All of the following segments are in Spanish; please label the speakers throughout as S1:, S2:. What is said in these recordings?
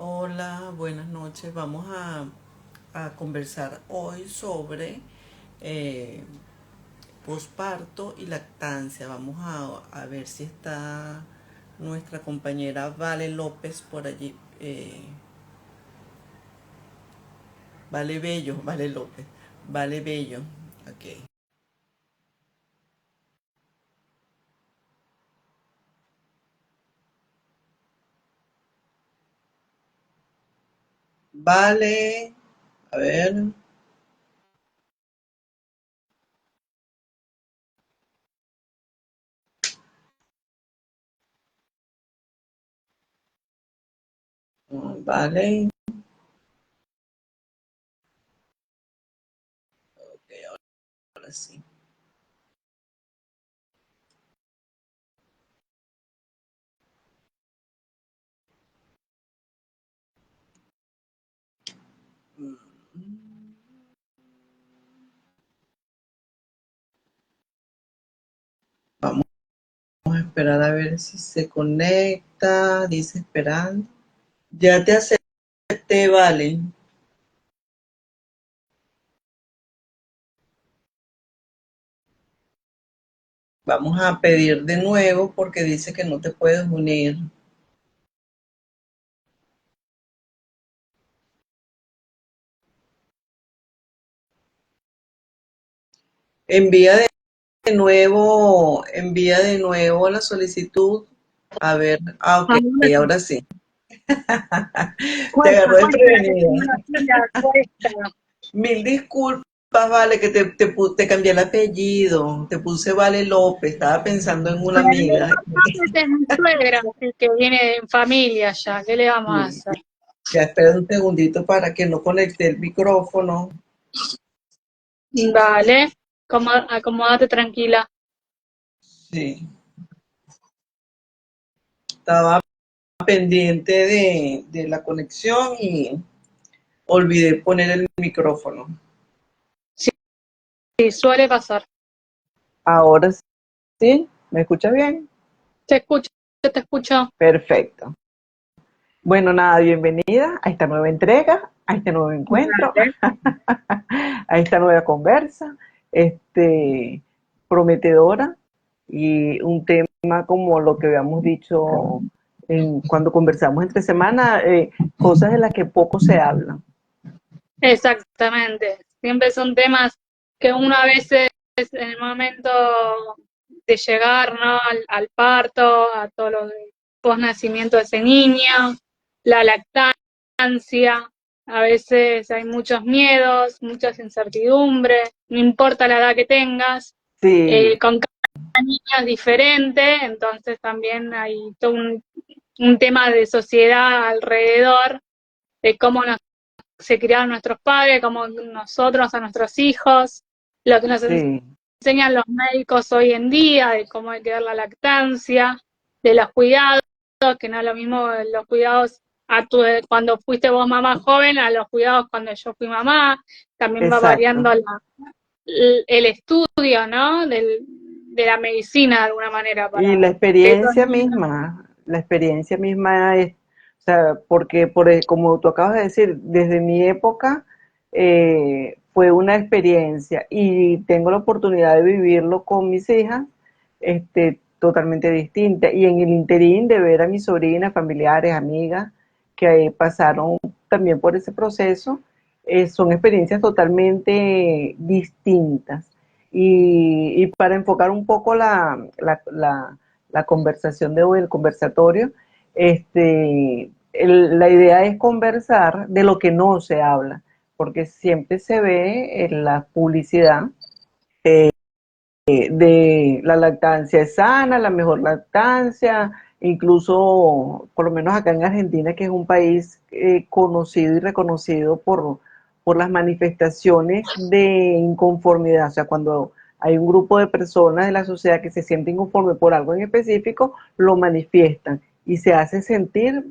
S1: Hola, buenas noches. Vamos a conversar hoy sobre eh, posparto y lactancia. Vamos a ver si está nuestra compañera Vale López por allí. Vale Bello, Vale López. Vale Bello. Ok. Vale. A ver. Vale. Ok, ahora sí. Vamos a esperar a ver si se conecta. Dice esperando. Ya te acepté, Vale. Vamos a pedir de nuevo porque dice que no te puedes unir. Envía de nuevo la solicitud. A ver, ok,
S2: Ahora sí.
S1: ahora sí. Te
S2: Cuesta,
S1: agarró
S2: cuesta la
S1: desprevenida.
S2: tecnología, cuesta.
S1: Mil disculpas, Vale, que te cambié el apellido. Te puse Vale López. Estaba pensando en una
S2: Vale,
S1: amiga.
S2: es mi suegra, así que viene en familia ya. ¿Qué le vamos a
S1: Sí.
S2: hacer?
S1: Ya espera un segundito para que no conecte el micrófono.
S2: Vale, acomódate tranquila.
S1: Sí, estaba pendiente de la conexión y olvidé poner el micrófono.
S2: Sí, sí, suele pasar.
S1: Ahora sí, ¿me escucha bien?
S2: Te escucho, te escucho.
S1: Perfecto. Bueno, nada, bienvenida a esta nueva entrega, a este nuevo encuentro,
S2: Vale.
S1: a esta nueva conversa, este, prometedora y un tema como lo que habíamos dicho cuando conversamos entre semana, cosas de las que poco se habla.
S2: Exactamente. Siempre son temas que uno a veces en el momento de llegar, ¿no? al parto, a todo lo de posnacimiento de ese niño, la lactancia, a veces hay muchos miedos, muchas incertidumbres, no importa la edad que tengas,
S1: Sí,
S2: con cada niño es diferente, entonces también hay todo un tema de sociedad alrededor de cómo se criaron nuestros padres, como nosotros a nuestros hijos, lo que nos
S1: sí,
S2: enseñan los médicos hoy en día, de cómo hay que dar la lactancia, de los cuidados, que no es lo mismo los cuidados cuando fuiste vos mamá joven a los cuidados cuando yo fui mamá, también va
S1: exacto.
S2: variando el estudio, ¿no? De la medicina de alguna manera
S1: Y
S2: para esos niños.
S1: la experiencia misma es, o sea, porque como tú acabas de decir, desde mi época fue una experiencia y tengo la oportunidad de vivirlo con mis hijas, totalmente distinta. Y en el interín de ver a mis sobrinas, familiares, amigas que pasaron también por ese proceso, son experiencias totalmente distintas. Y para enfocar un poco la conversación de hoy, el conversatorio, la idea es conversar de lo que no se habla, porque siempre se ve en la publicidad de la lactancia es sana, la mejor lactancia, incluso por lo menos acá en Argentina, que es un país conocido y reconocido por las manifestaciones de inconformidad, o sea, cuando hay un grupo de personas de la sociedad que se siente inconforme por algo en específico, lo manifiestan y se hace sentir,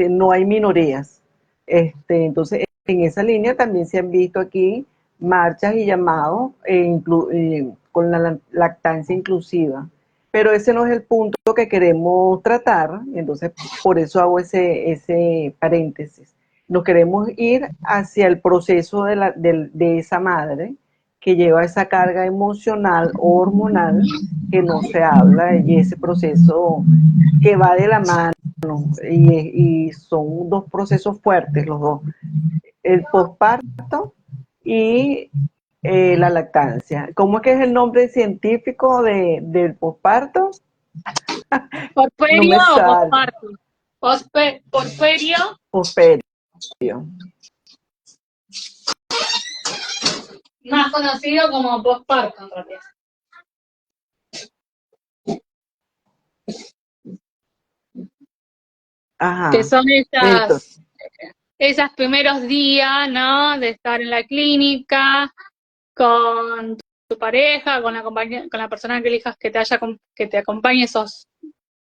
S1: no hay minorías. Entonces, en esa línea también se han visto aquí marchas y llamados con la lactancia inclusiva. pero ese no es el punto que queremos tratar, entonces por eso hago ese paréntesis. Nos queremos ir hacia el proceso de esa madre que lleva esa carga emocional o hormonal que no se habla, y ese proceso que va de la mano, y son dos procesos fuertes los dos, el posparto y la lactancia. ¿Cómo es que es el nombre científico del posparto? No
S2: ¿Porferio
S1: me
S2: o
S1: sale.
S2: posparto? Porferio,
S1: Posperio.
S2: más conocido como posparto en realidad. Que
S1: Ajá.
S2: son
S1: Entonces,
S2: esos primeros días, ¿no? De estar en la clínica con tu pareja, con la persona que elijas que te acompañe esos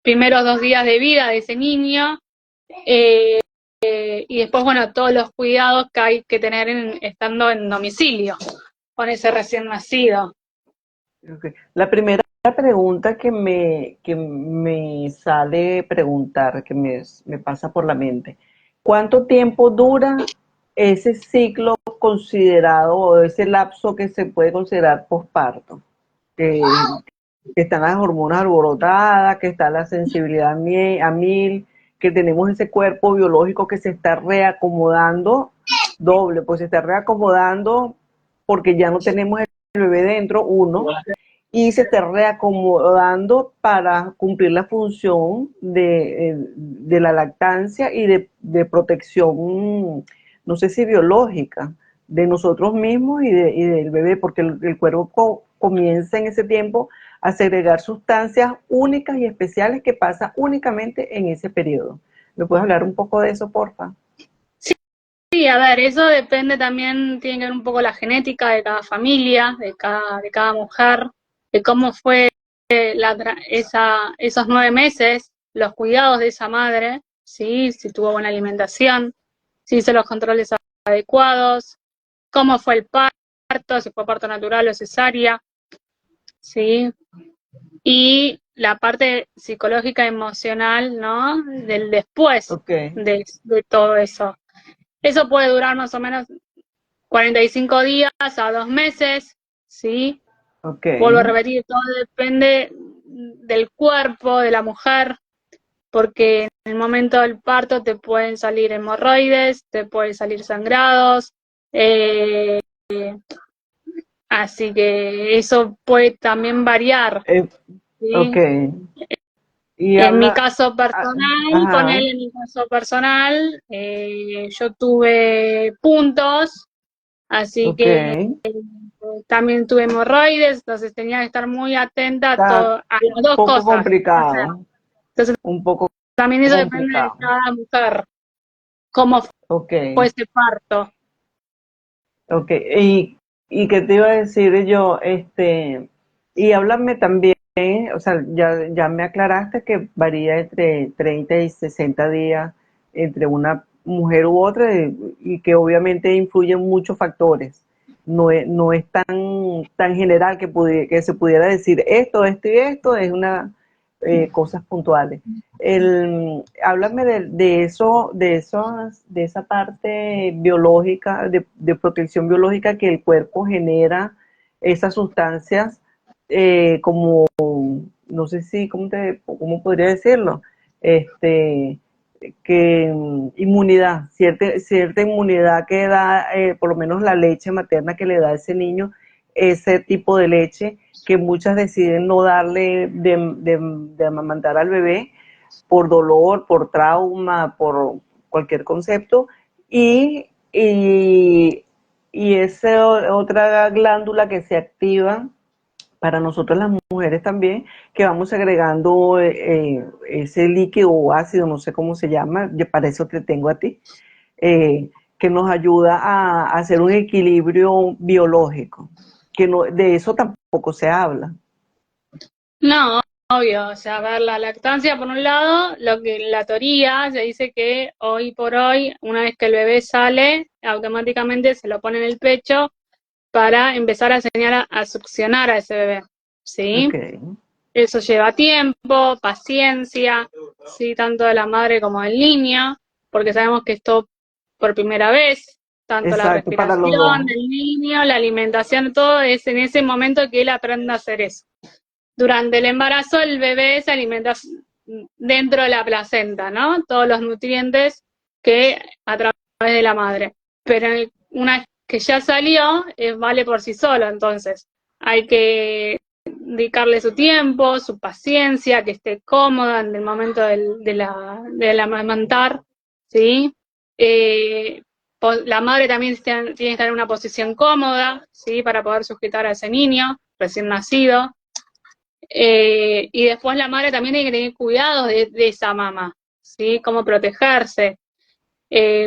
S2: primeros 2 días de vida de ese niño. Y después, bueno, todos los cuidados que hay que tener estando en domicilio con ese recién nacido.
S1: okay. La primera pregunta que me sale preguntar, que me pasa por la mente, ¿cuánto tiempo dura ese ciclo considerado o ese lapso que se puede considerar posparto? Que están las hormonas alborotadas, que está la sensibilidad a mil, que tenemos ese cuerpo biológico que se está reacomodando, doble, pues se está reacomodando porque ya no tenemos el bebé dentro, uno, y se está reacomodando para cumplir la función de la lactancia y de protección, no sé si biológica, de nosotros mismos y del bebé, porque el cuerpo comienza en ese tiempo a segregar sustancias únicas y especiales que pasa únicamente en ese periodo. ¿Me puedes hablar un poco de eso, porfa?
S2: Sí, a ver, eso depende también, tiene que ver un poco la genética de cada familia, de cada mujer, de cómo fue esos 9 meses, los cuidados de esa madre, ¿sí? Si tuvo buena alimentación, si hizo los controles adecuados, cómo fue el parto, si fue parto natural o cesárea, ¿sí? Y la parte psicológica, emocional, ¿no? Del después
S1: Ok,
S2: de todo eso. Eso puede durar más o menos 45 días a 2 meses, ¿sí?
S1: ok.
S2: Vuelvo a repetir, todo depende del cuerpo de la mujer, porque en el momento del parto te pueden salir hemorroides, te pueden salir sangrados, eh, así que eso puede también variar,
S1: Eh, ok.
S2: ¿sí?
S1: Y
S2: En mi
S1: habla,
S2: caso personal,
S1: ajá,
S2: ponele en mi caso personal, yo tuve puntos, así
S1: ok.
S2: que también tuve hemorroides, entonces tenía que estar muy atenta
S1: Está
S2: a
S1: un
S2: las dos
S1: poco
S2: cosas.
S1: complicado,
S2: Entonces
S1: un poco
S2: también eso depende de
S1: complicado.
S2: cada mujer, cómo
S1: Ok,
S2: fue ese parto.
S1: ok. Y qué te iba a decir yo, y háblame también, o sea, ya me aclaraste que varía entre 30 y 60 días entre una mujer u otra, y que obviamente influyen muchos factores. No es tan general que se pudiera decir esto y esto, es una cosas puntuales. Háblame de esa parte biológica, de protección biológica que el cuerpo genera esas sustancias, como, no sé si, ¿cómo podría decirlo? Este, que inmunidad, cierta inmunidad que da, por lo menos la leche materna que le da a ese niño, ese tipo de leche que muchas deciden no darle de amamantar al bebé por dolor, por trauma, por cualquier concepto, y esa otra glándula que se activa para nosotros las mujeres también, que vamos agregando ese líquido o ácido, no sé cómo se llama, para eso te tengo a ti, que nos ayuda a hacer un equilibrio biológico, que no, de eso tampoco se habla.
S2: No, obvio, o sea, a ver, la lactancia por un lado, lo que la teoría se dice que hoy por hoy, una vez que el bebé sale, automáticamente se lo pone en el pecho para empezar a enseñar a succionar a ese bebé, ¿sí?
S1: Ok,
S2: Eso lleva tiempo, paciencia, ¿sí? Tanto de la madre como del niño, porque sabemos que esto por primera vez, tanto la
S1: Exacto, para los dos.
S2: respiración del niño, la alimentación, todo es en ese momento que él aprende a hacer eso. Durante el embarazo el bebé se alimenta dentro de la placenta, ¿no? Todos los nutrientes que a través de la madre. Pero una vez que ya salió, vale por sí solo, entonces hay que dedicarle su tiempo, su paciencia, que esté cómoda en el momento del amamantar, ¿sí? La madre también tiene que estar en una posición cómoda, ¿sí? Para poder sujetar a ese niño recién nacido. Y después la madre también tiene que tener cuidado de esa mamá, ¿sí? Cómo protegerse,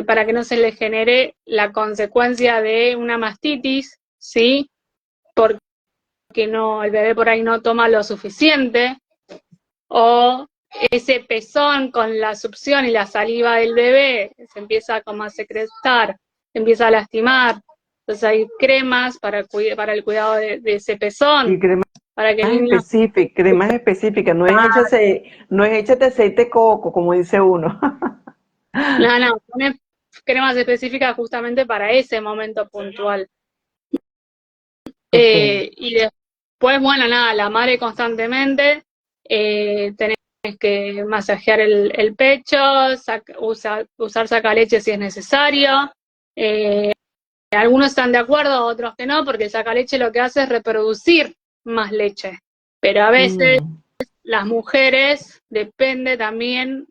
S2: para que no se le genere la consecuencia de una mastitis, ¿sí? Porque no, el bebé por ahí no toma lo suficiente, o ese pezón con la succión y la saliva del bebé se empieza como a secretar, se empieza a lastimar. Entonces hay cremas para el cuidado de ese pezón,
S1: Y cremas
S2: para que el niño...
S1: específicas, cremas específicas, no es hecha de aceite de coco, como dice uno.
S2: No, pone cremas específicas justamente para ese momento puntual.
S1: Ok.
S2: Y después, bueno, nada, la madre constantemente, tenés que masajear el pecho, usar sacaleche si es necesario. Algunos están de acuerdo, otros que no, porque el sacaleche lo que hace es reproducir más leche. Pero a veces
S1: Mm.
S2: las mujeres, depende también,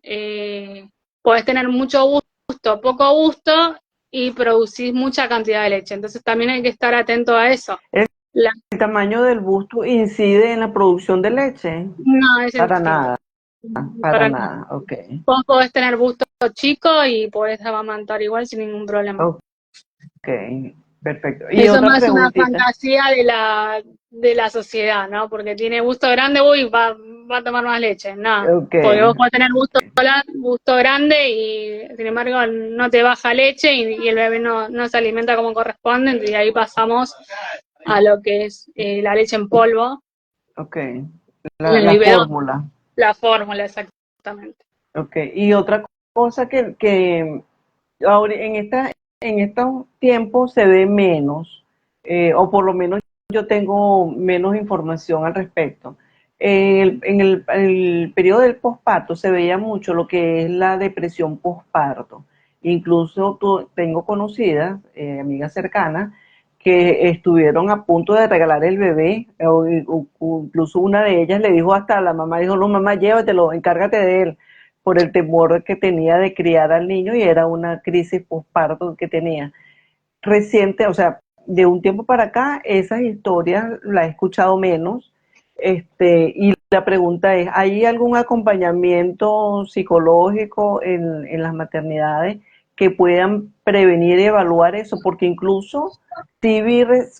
S2: podés tener mucho gusto, poco gusto y producís mucha cantidad de leche. Entonces también hay que estar atento a eso.
S1: ¿El
S2: La-
S1: tamaño del busto incide en la producción de leche?
S2: no, es
S1: Para
S2: indistinto.
S1: nada, para
S2: Para nada.
S1: nada. Ok.
S2: Vos podés tener busto chico y podés amamantar igual sin ningún problema.
S1: Ok. Perfecto. Y
S2: Eso
S1: otra
S2: más es una
S1: preguntita.
S2: fantasía de la sociedad, ¿no? Porque tiene gusto grande, uy, va a tomar más leche. No,
S1: Ok.
S2: porque vos podés tener gusto grande y sin embargo no te baja leche y el bebé no se alimenta como corresponde, y ahí pasamos a lo que es la leche en polvo,
S1: Ok.
S2: el
S1: La
S2: biberón,
S1: fórmula.
S2: la fórmula exactamente.
S1: Ok. Y otra cosa que ahora en estos tiempos se ve menos, o por lo menos yo tengo menos información al respecto. El periodo del posparto se veía mucho lo que es la depresión posparto. Incluso tengo conocidas, amigas cercanas, que estuvieron a punto de regalar el bebé, o incluso una de ellas le dijo hasta a la mamá, dijo, no mamá, llévatelo, encárgate de él, por el temor que tenía de criar al niño y era una crisis postparto que tenía. Reciente, o sea, de un tiempo para acá, esas historias las he escuchado menos. Y la pregunta es, ¿hay algún acompañamiento psicológico en las maternidades que puedan prevenir y evaluar eso? Porque incluso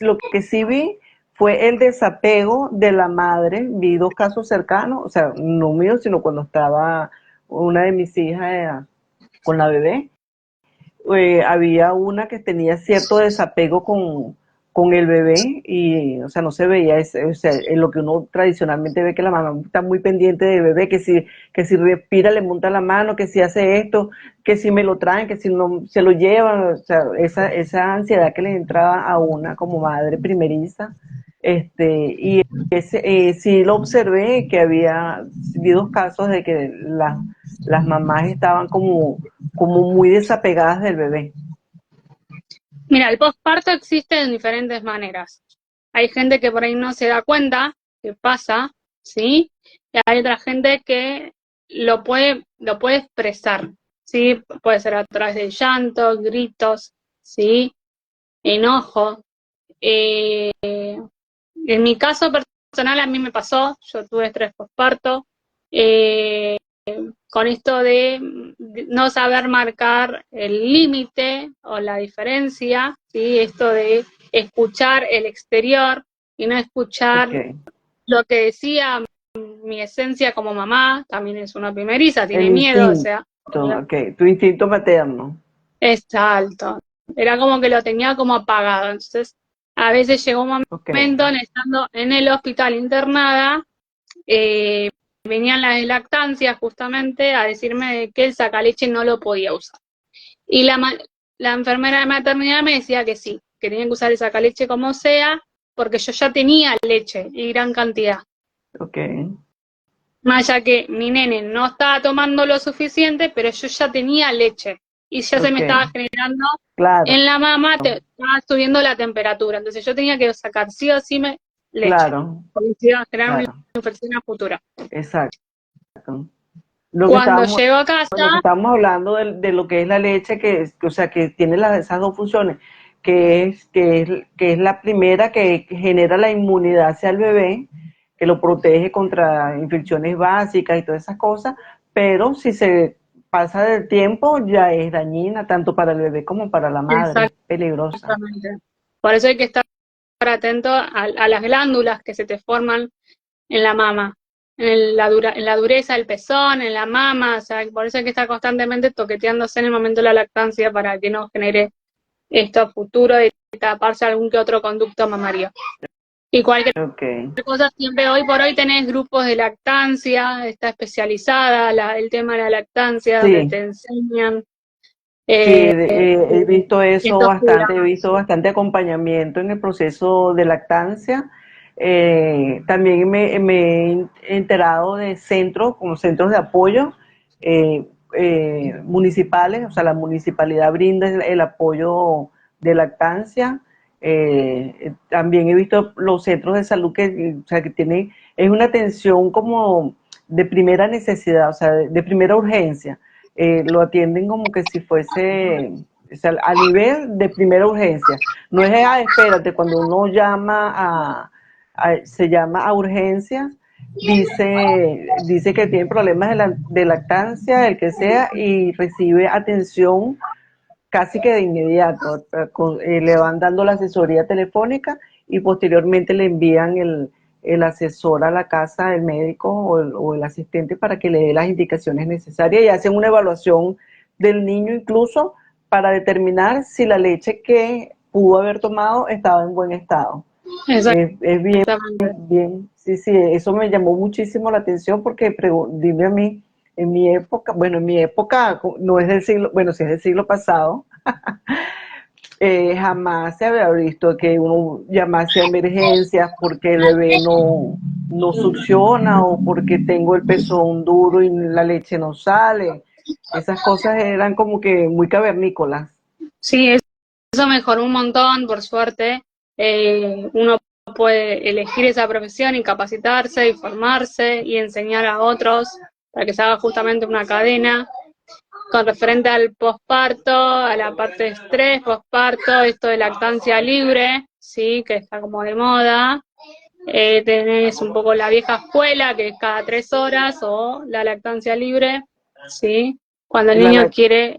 S1: lo que sí vi fue el desapego de la madre. Vi dos casos cercanos, o sea, no mío, sino cuando estaba una de mis hijas con la bebé. Había una que tenía cierto desapego con el bebé y, o sea, no se veía o sea, en lo que uno tradicionalmente ve que la mamá está muy pendiente del bebé, que si respira le monta la mano, que si hace esto, que si me lo traen, que si no se lo llevan, o sea, esa ansiedad que le entraba a una como madre primeriza, y sí lo observé que vi dos casos de que las mamás estaban como muy desapegadas del bebé.
S2: Mira, el posparto existe en diferentes maneras. Hay gente que por ahí no se da cuenta que pasa, ¿sí? Y hay otra gente que lo puede expresar, ¿sí? Puede ser a través de llanto, gritos, ¿sí? Enojo. En mi caso personal a mí me pasó, yo tuve estrés posparto, eh, con esto de no saber marcar el límite o la diferencia, ¿sí? Esto de escuchar el exterior y no
S1: Ok.
S2: escuchar lo que decía mi esencia como mamá, también es una primeriza,
S1: El
S2: tiene miedo, o
S1: instinto,
S2: sea,
S1: ok, tu instinto materno.
S2: es alto. Era como que lo tenía como apagado. Entonces, a veces llegó un
S1: Ok.
S2: momento, estando en el hospital internada, venían las de lactancia justamente a decirme de que el sacaleche no lo podía usar. Y la enfermera de maternidad me decía que sí, que tenía que usar el sacaleche como sea, porque yo ya tenía leche y gran cantidad.
S1: Ok,
S2: Más allá que mi nene no estaba tomando lo suficiente, pero yo ya tenía leche y ya se me
S1: ok,
S2: estaba generando
S1: claro,
S2: en la mama, estaba subiendo la temperatura. Entonces yo tenía que sacar sí o sí leche,
S1: claro,
S2: porque se iba a generar una
S1: claro,
S2: infección a futuro.
S1: exacto.
S2: Cuando llego a casa,
S1: Lo que estábamos hablando de lo que es la leche, o sea, que tiene esas dos funciones, que es la primera que genera la inmunidad hacia el bebé, que lo protege contra infecciones básicas y todas esas cosas, pero si se pasa del tiempo ya es dañina tanto para el bebé como para la madre, es peligrosa.
S2: exactamente. Por eso hay que estar atento a las glándulas que se te forman en la mama, en la dureza del pezón, en la mama, o sea, por eso hay que estar constantemente toqueteándose en el momento de la lactancia para que no genere esto a futuro de taparse algún que otro conducto mamario. Y cualquier
S1: Ok.
S2: cosa, siempre hoy por hoy tenés grupos de lactancia, está especializada el tema de la lactancia, donde
S1: Sí,
S2: te enseñan
S1: sí,
S2: eh,
S1: he visto eso
S2: estos
S1: bastante, he
S2: cuidados.
S1: visto bastante acompañamiento en el proceso de lactancia. También me he enterado de centros, como centros de apoyo eh, municipales, o sea, la municipalidad brinda el apoyo de lactancia. También he visto los centros de salud o sea, que tienen, es una atención como de primera necesidad, o sea, de primera urgencia. Lo atienden como que si fuese, o sea, a nivel de primera urgencia. No es, espérate, cuando uno llama se llama a urgencias, dice que tiene problemas de lactancia, el que sea, y recibe atención casi que de inmediato. Le van dando la asesoría telefónica y posteriormente le envían el asesor a la casa, el médico o el asistente para que le dé las indicaciones necesarias y hacen una evaluación del niño incluso para determinar si la leche que pudo haber tomado estaba en buen estado. Es bien,
S2: Exactamente.
S1: bien, sí, sí, eso me llamó muchísimo la atención porque dime a mí, en mi época no es del siglo, bueno, sí es del siglo pasado, jamás se había visto que uno llamase a emergencias porque el bebé no succiona o porque tengo el pezón duro y la leche no sale. Esas cosas eran como que muy cavernícolas.
S2: Sí, eso mejoró un montón, por suerte. Uno puede elegir esa profesión y capacitarse y formarse y enseñar a otros para que se haga justamente una cadena con referente al posparto, a la parte de estrés, posparto, esto de lactancia libre, sí, que está como de moda. Tenés un poco la vieja escuela, que es cada 3 horas, o la lactancia libre, sí, cuando el
S1: La,
S2: niño
S1: la,
S2: quiere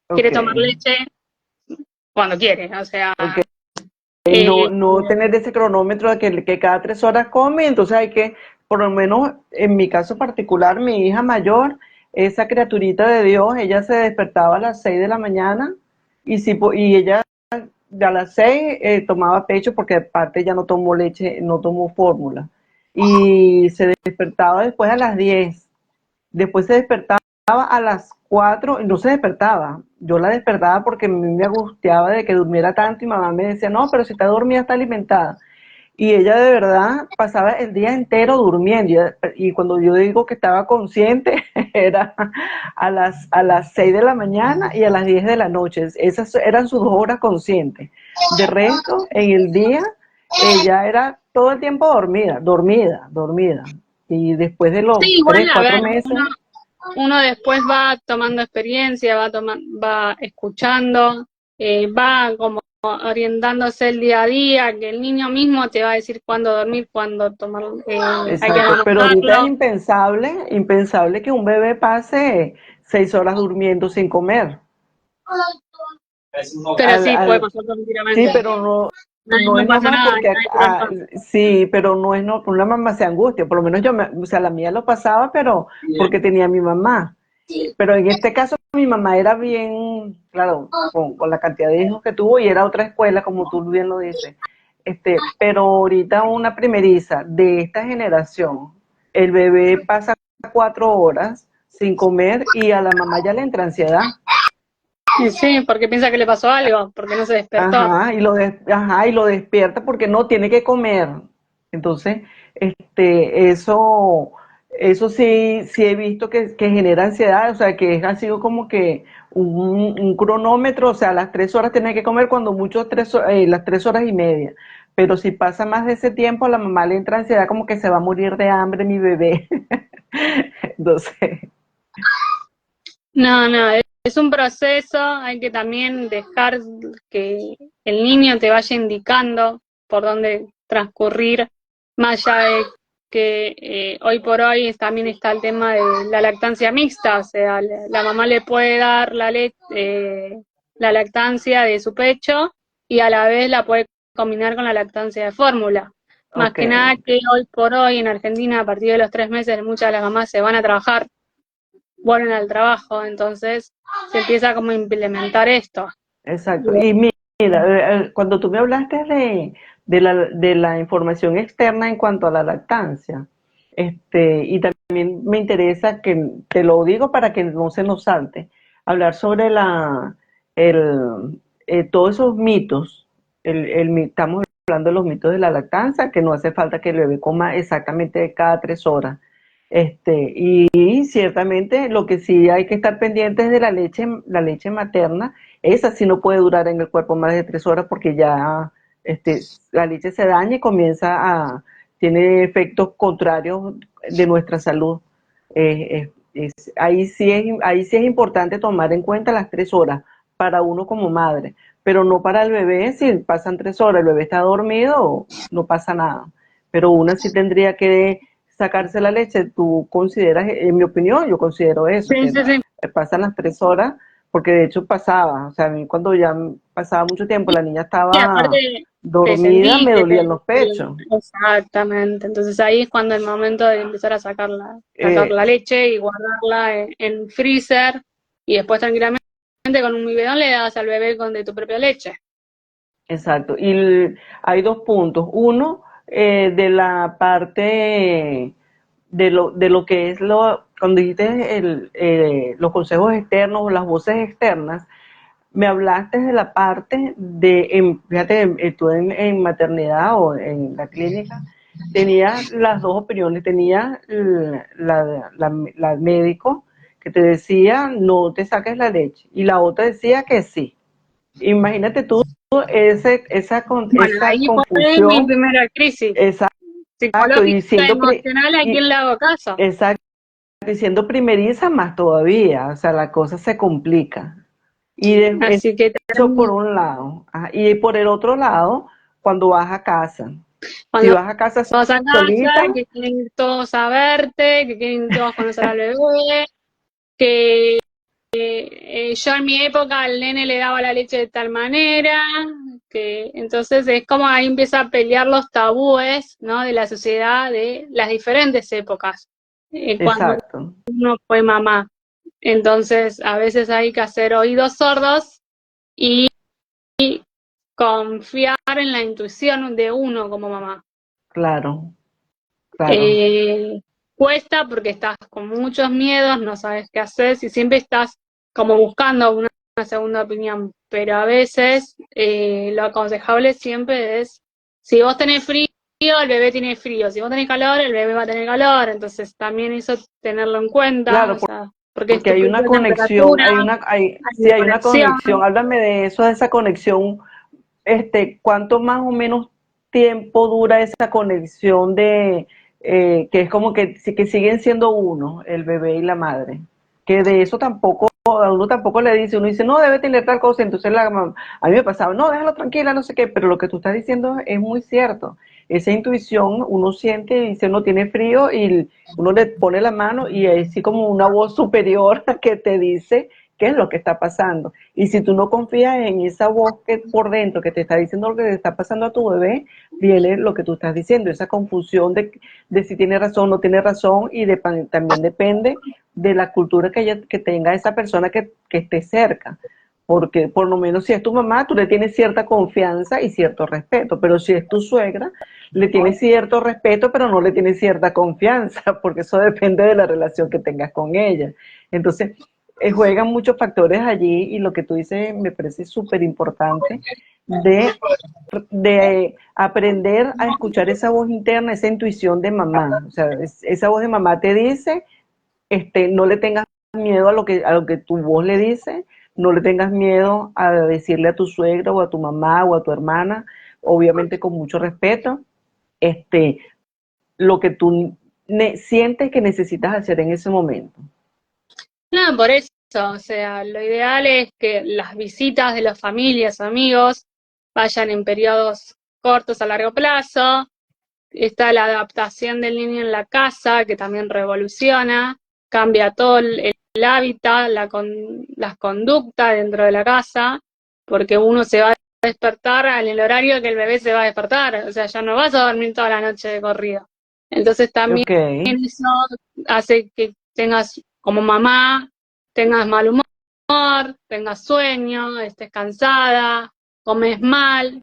S1: ok,
S2: tomar leche, cuando quiere, o sea,
S1: ok.
S2: eh,
S1: No tener ese cronómetro de que cada 3 horas come, entonces hay que, por lo menos en mi caso particular, mi hija mayor, esa criaturita de Dios, ella se despertaba a las 6 de la mañana y ella a las 6 tomaba pecho porque aparte ya no tomó leche, no tomó fórmula. Y se despertaba después a las 10. Después se despertaba a las 4 y no se despertaba. Yo la despertaba porque a mí me angustiaba de que durmiera tanto y mamá me decía, no, pero si está dormida está alimentada. Y ella de verdad pasaba el día entero durmiendo. Y cuando yo digo que estaba consciente, era a las 6 de la mañana y a las 10 de la noche. Esas eran sus 2 horas conscientes. De resto, en el día, ella era todo el tiempo dormida, dormida, dormida. Y después de los
S2: sí, igual,
S1: tres,
S2: a
S1: cuatro
S2: ver,
S1: meses,
S2: uno después va tomando experiencia, va escuchando, va como orientándose el día a día, que el niño mismo te va a decir cuándo dormir, cuándo tomar, hay que
S1: exacto. Pero ahorita es
S2: amamantarlo.
S1: impensable que un bebé pase 6 horas durmiendo sin comer.
S2: Pero
S1: Al,
S2: sí, puede
S1: al,
S2: pasar
S1: sí,
S2: tranquilamente.
S1: pero no
S2: No
S1: es
S2: pasa
S1: normal
S2: nada,
S1: porque
S2: no hay problema.
S1: sí, pero no es no, una mamá se angustia. Por lo menos o sea, la mía lo pasaba, pero porque tenía a mi mamá. Pero en este caso mi mamá era bien, claro, con la cantidad de hijos que tuvo y era otra escuela, como tú bien lo dices. Pero ahorita una primeriza de esta generación, el bebé pasa 4 horas sin comer y a la mamá ya le entra ansiedad.
S2: Y sí, porque piensa que le pasó algo, porque no se despertó.
S1: Ajá, y lo despierta porque no tiene que comer. Entonces, eso sí, sí he visto que genera ansiedad, o sea, que ha sido como que un cronómetro, o sea, a las 3 horas tiene que comer, cuando mucho las 3 horas y media. Pero si pasa más de ese tiempo, a la mamá le entra ansiedad como que se va a morir de hambre mi bebé. Entonces,
S2: No, no, es un proceso, hay que también dejar que el niño te vaya indicando por dónde transcurrir, más allá de que hoy por hoy también está el tema de la lactancia mixta, o sea, la mamá le puede dar la lactancia de su pecho y a la vez la puede combinar con la lactancia de fórmula. Más
S1: ok.
S2: que nada que hoy por hoy en Argentina, a partir de los 3 meses, muchas de las mamás se van a trabajar, vuelven al trabajo, entonces se empieza como a implementar esto.
S1: Exacto. Y mira, cuando tú me hablaste de la información externa en cuanto a la lactancia, y también me interesa que, te lo digo para que no se nos salte, hablar sobre todos esos mitos. Estamos hablando de los mitos de la lactancia, que no hace falta que el bebé coma exactamente cada 3 horas. Y ciertamente lo que sí hay que estar pendientes de la leche materna. Esa sí no puede durar en el cuerpo más de 3 horas porque ya la leche se daña y tiene efectos contrarios de nuestra salud. Ahí sí es importante tomar en cuenta las 3 horas para uno como madre, pero no para el bebé. Si pasan 3 horas, el bebé está dormido, no pasa nada. Pero una sí tendría que sacarse la leche. ¿Tú consideras? En mi opinión, yo considero eso,
S2: Sí,
S1: que
S2: sí, sí.
S1: pasan las 3 horas, porque de hecho pasaba, o sea, a mí cuando ya pasaba mucho tiempo, la niña
S2: Y aparte
S1: estaba
S2: te
S1: dormida,
S2: sentís
S1: me
S2: que
S1: dolían los pechos.
S2: exactamente. Entonces ahí es cuando el momento de empezar a sacar
S1: Eh,
S2: la leche y guardarla en freezer y después tranquilamente con un biberón le das al bebé con de tu propia leche.
S1: exacto. Y hay dos puntos. Uno, de la parte de lo que es cuando dijiste los consejos externos o las voces externas. Me hablaste de la parte fíjate, tú en maternidad o en la clínica, tenías las dos opiniones. Tenías la médico que te decía no te saques la leche y la otra decía que sí. Imagínate tú
S2: Bueno,
S1: esa
S2: ahí fue mi
S1: confusión.
S2: primera crisis
S1: Exacto,
S2: psicológica, emocional, ¿a quién le hago caso?
S1: exacto, y siendo primeriza más todavía, o sea, la cosa se complica.
S2: Así que
S1: Eso por un lado. Ajá. Y por el otro lado, cuando vas a casa. Si
S2: cuando
S1: vas a casa
S2: vas a casa,
S1: solita,
S2: que quieren ir todos a verte, que quieren todos conocer al bebé, que yo en mi época al nene le daba la leche de tal manera, que entonces es como ahí empieza a pelear los tabúes, ¿no? De la sociedad de las diferentes épocas, cuando
S1: exacto,
S2: uno fue mamá. Entonces a veces hay que hacer oídos sordos y confiar en la intuición de uno como mamá.
S1: claro, claro,
S2: Eh, Cuesta porque estás con muchos miedos, no sabes qué hacer y siempre estás como buscando una segunda opinión, pero a veces lo aconsejable siempre es, si vos tenés frío, el bebé tiene frío, si vos tenés calor, el bebé va a tener calor, entonces también eso tenerlo en cuenta, o
S1: claro,
S2: sea, porque es
S1: porque
S2: tu
S1: hay una
S2: propia
S1: conexión,
S2: temperatura, hay
S1: sí
S2: una
S1: hay una
S2: conexión.
S1: conexión. Háblame de eso, de esa conexión. ¿Cuánto más o menos tiempo dura esa conexión que es como que siguen siendo uno, el bebé y la madre? Que de eso tampoco, a uno tampoco le dice, uno dice, no, debe tener tal cosa. Entonces a mí me pasaba, no, déjalo tranquila, no sé qué, pero lo que tú estás diciendo es muy cierto. Esa intuición uno siente y dice, uno tiene frío y uno le pone la mano y es así como una voz superior que te dice qué es lo que está pasando. Y si tú no confías en esa voz que por dentro que te está diciendo lo que le está pasando a tu bebé, viene lo que tú estás diciendo, esa confusión de si tiene razón o no tiene razón, y también depende de la cultura que tenga esa persona que esté cerca. porque por lo menos si es tu mamá, tú le tienes cierta confianza y cierto respeto, pero si es tu suegra, le tienes cierto respeto, pero no le tienes cierta confianza, porque eso depende de la relación que tengas con ella. Entonces, juegan muchos factores allí y lo que tú dices me parece súper importante de, de aprender a escuchar esa voz interna, esa intuición de mamá. O sea, esa voz de mamá te dice, no le tengas miedo a lo que tu voz le dice, no le tengas miedo a decirle a tu suegra o a tu mamá o a tu hermana, obviamente con mucho respeto, este, lo que tú sientes que necesitas hacer en ese momento.
S2: No, por eso, o sea, lo ideal es que las visitas de las familias o amigos vayan en periodos cortos a largo plazo. Está la adaptación del niño en la casa, que también revoluciona, cambia todo el hábitat, las conductas dentro de la casa, porque uno se va a despertar en el horario que el bebé se va a despertar, o sea, ya no vas a dormir toda la noche de corrido. Entonces también
S1: Ok,
S2: eso hace que tengas, como mamá, tengas mal humor, tengas sueño, estés cansada, comes mal.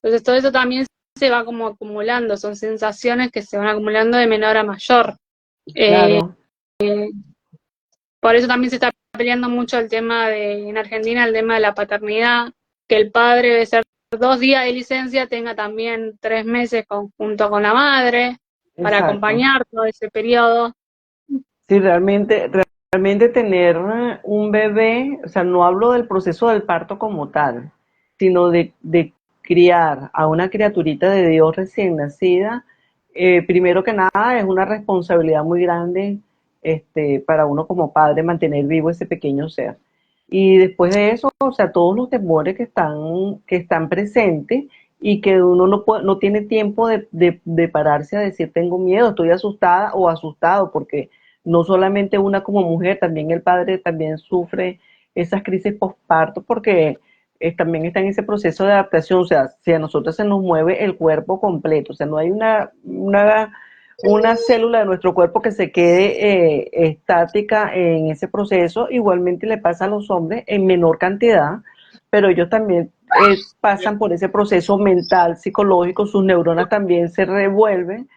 S2: Entonces todo eso también se va como acumulando, son sensaciones que se van acumulando de menor a mayor. Eh,
S1: claro.
S2: por eso también se está peleando mucho el tema en Argentina, el tema de la paternidad, que el padre debe ser 2 días de licencia, tenga también 3 meses junto con la madre, para
S1: Exacto.
S2: acompañar todo ese periodo.
S1: Sí, realmente tener un bebé, o sea, no hablo del proceso del parto como tal, sino de criar a una criaturita de Dios recién nacida, primero que nada es una responsabilidad muy grande, para uno como padre mantener vivo ese pequeño ser. Y después de eso, o sea, todos los temores que están presentes y que uno no tiene tiempo de pararse a decir tengo miedo, estoy asustada o asustado, porque no solamente una como mujer, también el padre también sufre esas crisis postparto porque también está en ese proceso de adaptación, o sea, si a nosotros se nos mueve el cuerpo completo, o sea, no hay una célula de nuestro cuerpo que se quede estática en ese proceso, igualmente le pasa a los hombres en menor cantidad, pero ellos también pasan por ese proceso mental, psicológico, sus neuronas también se revuelven,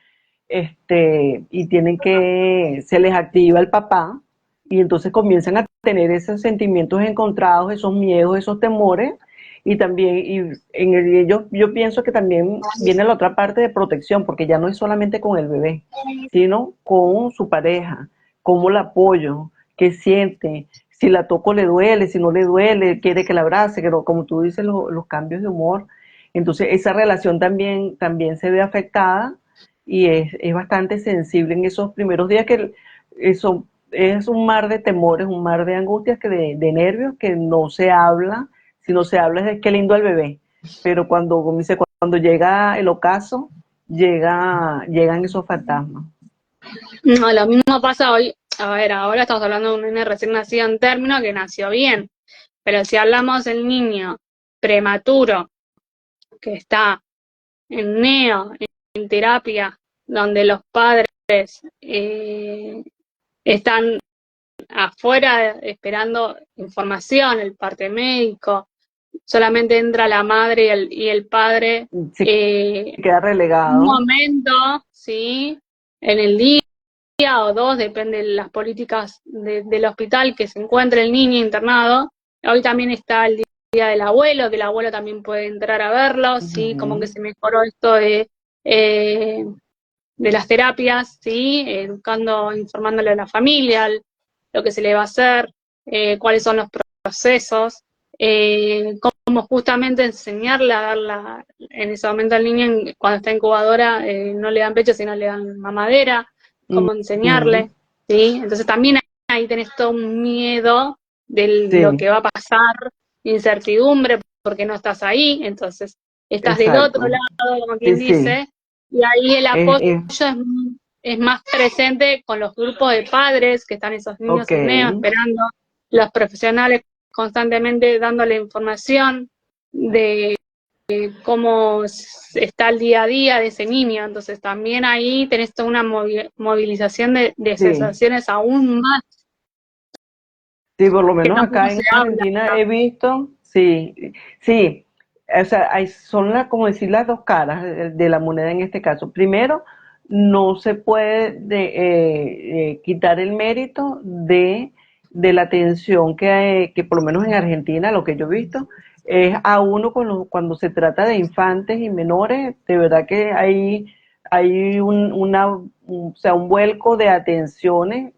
S1: y se les activa el papá y entonces comienzan a tener esos sentimientos encontrados, esos miedos, esos temores y también yo pienso que también viene la otra parte de protección porque ya no es solamente con el bebé, sino con su pareja, cómo la apoyo, qué siente, si la toco le duele, si no le duele, quiere que la abrace, que no, como tú dices, los cambios de humor. Entonces esa relación también se ve afectada y es bastante sensible en esos primeros días que eso es un mar de temores, un mar de angustias, de nervios que no se habla, si no se habla es de qué lindo el bebé, pero cuando llega el ocaso, llegan esos fantasmas.
S2: No, lo mismo pasa hoy. A ver, ahora estamos hablando de un nene recién nacido en término que nació bien, pero si hablamos del niño prematuro que está en neo, en terapia, donde los padres están afuera esperando información, el parte médico, solamente entra la madre y el padre
S1: Si queda
S2: un
S1: relegado.
S2: momento, ¿sí? En el día o dos, depende de las políticas del hospital que se encuentre el niño internado. Hoy también está el día del abuelo, que el abuelo también puede entrar a verlo, ¿sí? Como que
S1: Uh-huh.
S2: se mejoró esto de las terapias, ¿sí? Educando, informándole a la familia lo que se le va a hacer, cuáles son los procesos, cómo justamente enseñarle a darla en ese momento al niño, cuando está incubadora, no le dan pecho, sino le dan mamadera, cómo
S1: Uh-huh.
S2: enseñarle, ¿sí? Entonces también ahí tenés todo un miedo de lo
S1: Sí,
S2: que va a pasar, incertidumbre, porque no estás ahí, entonces estás del otro
S1: exacto.
S2: lado, como
S1: Sí,
S2: quien
S1: sí.
S2: dice, y ahí el
S1: Es,
S2: apoyo
S1: es,
S2: es más presente con los grupos de padres que están esos niños
S1: ok.
S2: en neo esperando, los profesionales constantemente dándole información de cómo está el día a día de ese niño. Entonces también ahí tenés toda una movilización de
S1: Sí.
S2: sensaciones aún más.
S1: Sí, por lo
S2: que
S1: menos
S2: tampoco
S1: acá
S2: se
S1: en
S2: habla,
S1: Argentina
S2: ¿no?
S1: he visto, sí, sí, o sea, son como decir las dos caras de la moneda en este caso. Primero, no se puede quitar el mérito de la atención que por lo menos en Argentina, lo que yo he visto, es a uno cuando se trata de infantes y menores, de verdad que hay o sea, un vuelco de atenciones,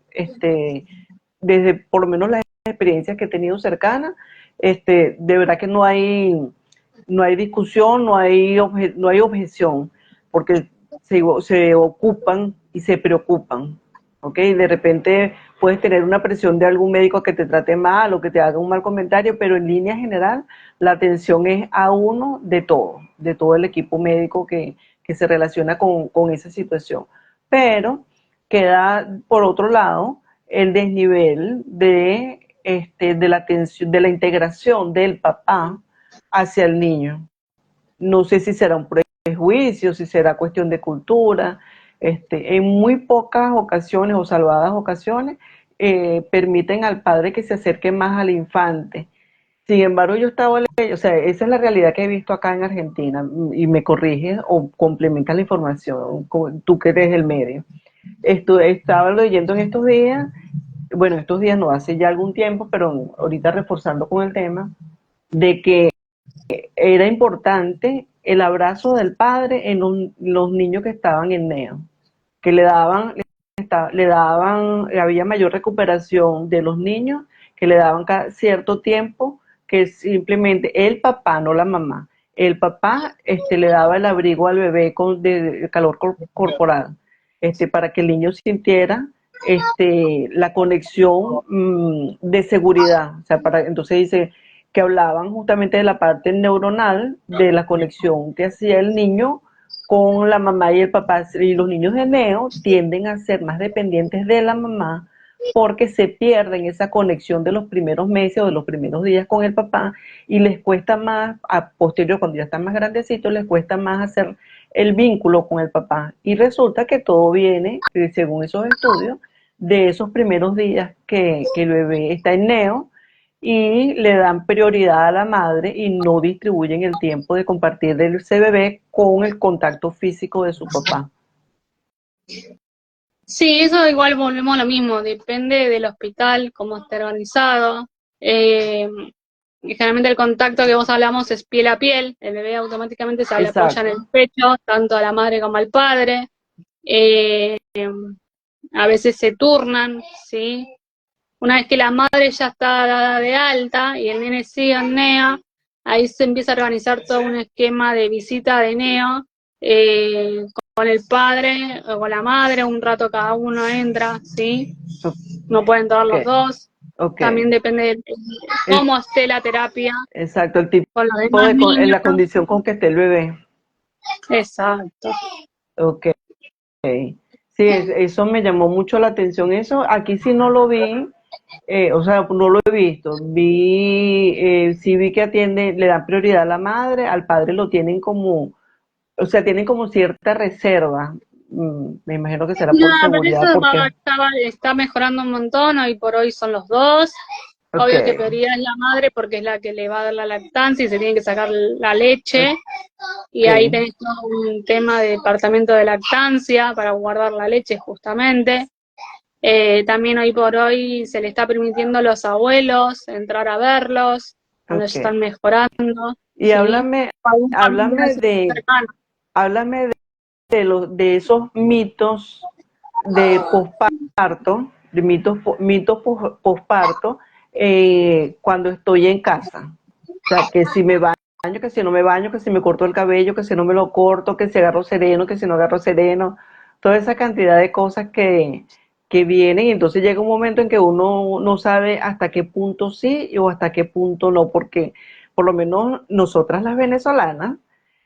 S1: desde por lo menos las experiencias que he tenido cercanas, de verdad que no hay discusión, no hay objeción, porque se ocupan y se preocupan, ¿ok? De repente puedes tener una presión de algún médico que te trate mal o que te haga un mal comentario, pero en línea general la atención es a uno de todo el equipo médico que se relaciona con esa situación. Pero queda, por otro lado, el desnivel de la atención, de la integración del papá hacia el niño. No sé si será un prejuicio, si será cuestión de cultura. En muy pocas ocasiones o salvadas ocasiones permiten al padre que se acerque más al infante. Sin embargo, yo estaba leyendo, o sea, esa es la realidad que he visto acá en Argentina, y me corriges o complementas la información, tú que eres del medio. Estaba leyendo en estos días, bueno, estos días no, hace ya algún tiempo, pero ahorita reforzando con el tema, de que era importante el abrazo del padre en los niños que estaban en NEO, que le daban, había mayor recuperación de los niños, que le daban cierto tiempo, que simplemente el papá, no la mamá, el papá le daba el abrigo al bebé de calor corporal, para que el niño sintiera la conexión de seguridad. O sea, entonces dice que hablaban justamente de la parte neuronal, de la conexión que hacía el niño con la mamá y el papá. Y los niños de Neo tienden a ser más dependientes de la mamá porque se pierden esa conexión de los primeros meses o de los primeros días con el papá, y les cuesta más, a posterior, cuando ya están más grandecitos, les cuesta más hacer el vínculo con el papá. Y resulta que todo viene, según esos estudios, de esos primeros días que el bebé está en Neo, y le dan prioridad a la madre y no distribuyen el tiempo de compartir de ese bebé con el contacto físico de su papá.
S2: Sí, eso igual volvemos a lo mismo, depende del hospital, cómo esté organizado. Y generalmente el contacto que vos hablamos es piel a piel, el bebé automáticamente se le apoya en el
S1: Exacto.
S2: pecho, tanto a la madre como al padre. Eh, a veces se turnan, ¿sí? Una vez que la madre ya está dada de alta y el nene sigue en NEA, ahí se empieza a organizar todo un esquema de visita de NEA, con el padre o con la madre, un rato cada uno entra, ¿sí? No pueden entrar
S1: Ok,
S2: los dos.
S1: ok.
S2: También depende de
S1: El,
S2: cómo esté la terapia
S1: exacto, el tipo
S2: con los demás
S1: en
S2: niños.
S1: la condición con que esté el bebé.
S2: Exacto.
S1: Ok. Sí, eso me llamó mucho la atención. Eso aquí sí no lo vi, o sea, no lo he visto. Sí vi que le dan prioridad a la madre, al padre lo tienen como, o sea, tienen como cierta reserva. Me imagino que será
S2: No,
S1: por
S2: pero eso
S1: seguridad, porque,
S2: está mejorando un montón, hoy por hoy son los dos.
S1: ok,
S2: Obvio que prioridad es la madre porque es la que le va a dar la lactancia y se tiene que sacar la leche. Y ahí
S1: ok,
S2: tenés todo un tema de departamento de lactancia para guardar la leche justamente. También hoy por hoy se le está permitiendo a los abuelos entrar a verlos cuando ya
S1: ok.
S2: están mejorando,
S1: Y
S2: ¿sí? O algún familiar
S1: háblame
S2: cercano.
S1: háblame de esos mitos de posparto, de mitos posparto, cuando estoy en casa. O sea, que si me baño, que si no me baño, que si me corto el cabello, que si no me lo corto, que si agarro sereno, que si no agarro sereno, toda esa cantidad de cosas que vienen, y entonces llega un momento en que uno no sabe hasta qué punto sí o hasta qué punto no, porque por lo menos nosotras las venezolanas,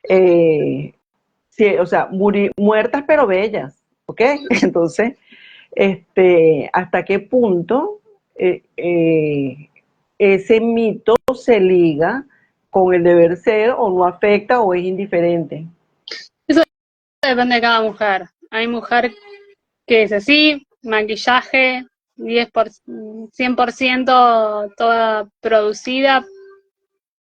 S1: eh, sí, o sea, muertas pero bellas, ¿ok? Entonces, hasta qué punto ese mito se liga con el deber ser, o no afecta o es indiferente.
S2: Eso depende de cada mujer. Hay mujer que es así, maquillaje, 100% toda producida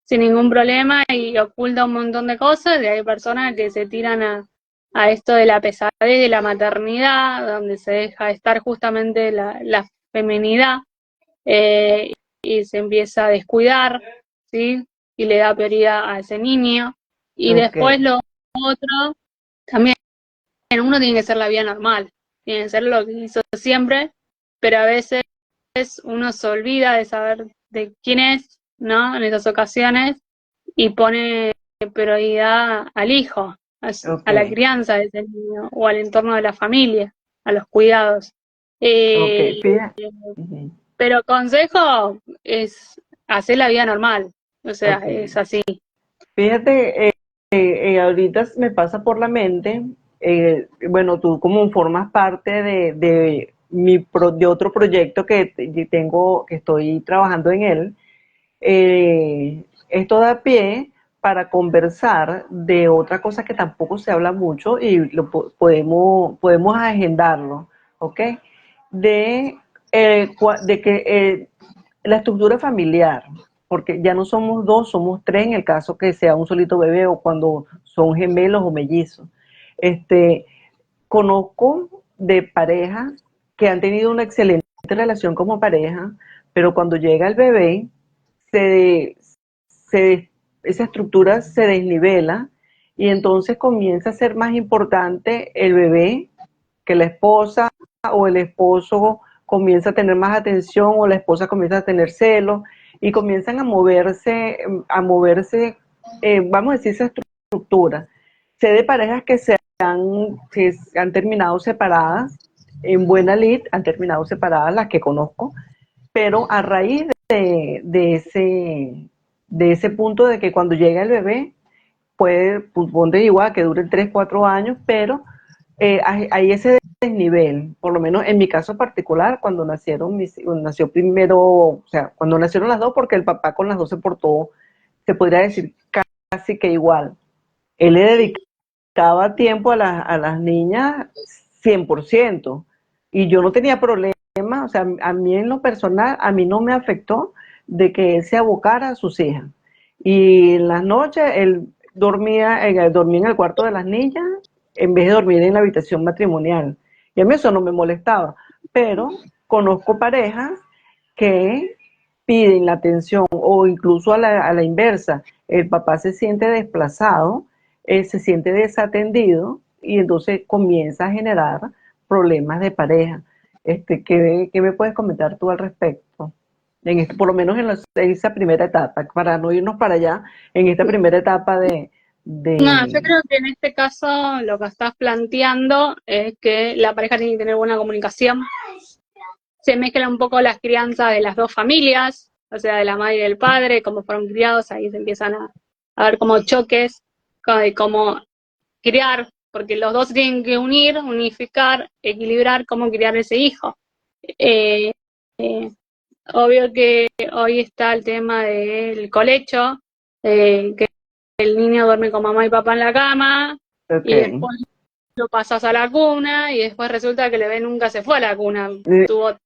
S2: sin ningún problema y oculta un montón de cosas, y hay personas que se tiran a esto de la pesadez de la maternidad, donde se deja de estar justamente la feminidad, y se empieza a descuidar, ¿sí? Y le da prioridad a ese niño. Y
S1: Ok,
S2: después lo otro, también uno tiene que ser la vida normal, tiene que ser lo que hizo siempre, pero a veces uno se olvida de saber de quién es, ¿no? En esas ocasiones, y pone prioridad al hijo,
S1: ok,
S2: a la crianza de ese niño, o al entorno de la familia, a los cuidados.
S1: ok,
S2: Eh,
S1: fíjate. Ujú.
S2: pero consejo es hacer la vida normal, o sea,
S1: Ok.
S2: es así.
S1: Fíjate, ahorita me pasa por la mente, bueno, tú como formas parte de otro proyecto que tengo, que estoy trabajando en él. Esto da pie para conversar de otra cosa que tampoco se habla mucho y podemos agendarlo, ¿ok? De, de que la estructura familiar, porque ya no somos dos, somos tres en el caso que sea un solito bebé o cuando son gemelos o mellizos. Este, Conozco de parejas que han tenido una excelente relación como pareja, pero cuando llega el bebé, se, esa estructura se desnivela y entonces comienza a ser más importante el bebé que la esposa, o el esposo comienza a tener más atención o la esposa comienza a tener celos y comienzan a moverse, vamos a decir, esa estructura. Sé de parejas que han terminado separadas, en buena lid, han terminado separadas las que conozco, pero a raíz de ese punto de que cuando llega el bebé, puede, pues, ponte igual, que dure 3 4 años, pero hay ese desnivel, por lo menos en mi caso particular, nació primero, o sea, cuando nacieron las dos, porque el papá con las dos se portó, se podría decir, casi que igual. Él le dedicaba tiempo a las niñas 100%, y yo no tenía problema, o sea, a mí en lo personal, a mí no me afectó de que él se abocara a sus hijas. Y en las noches él dormía en el cuarto de las niñas en vez de dormir en la habitación matrimonial. Y a mí eso no me molestaba, pero conozco parejas que piden la atención, o incluso a la inversa, el papá se siente desplazado, se siente desatendido y entonces comienza a generar problemas de pareja. ¿Qué me puedes comentar tú al respecto? Por lo menos en esa primera etapa, para no irnos para allá, en esta primera etapa
S2: No, yo
S1: de
S2: creo que en este caso lo que estás planteando es que la pareja tiene que tener buena comunicación. Se mezcla un poco las crianzas de las dos familias, o sea, de la madre y del padre, cómo fueron criados, ahí se empiezan a ver como choques, de cómo criar, porque los dos tienen que unir, unificar, equilibrar cómo criar ese hijo. Eh, eh, Obvio que hoy está el tema del colecho, que el niño duerme con mamá y papá en la cama,
S1: ok.
S2: y después lo pasas a la cuna, y después resulta que el bebé nunca se fue a la cuna. Tuvo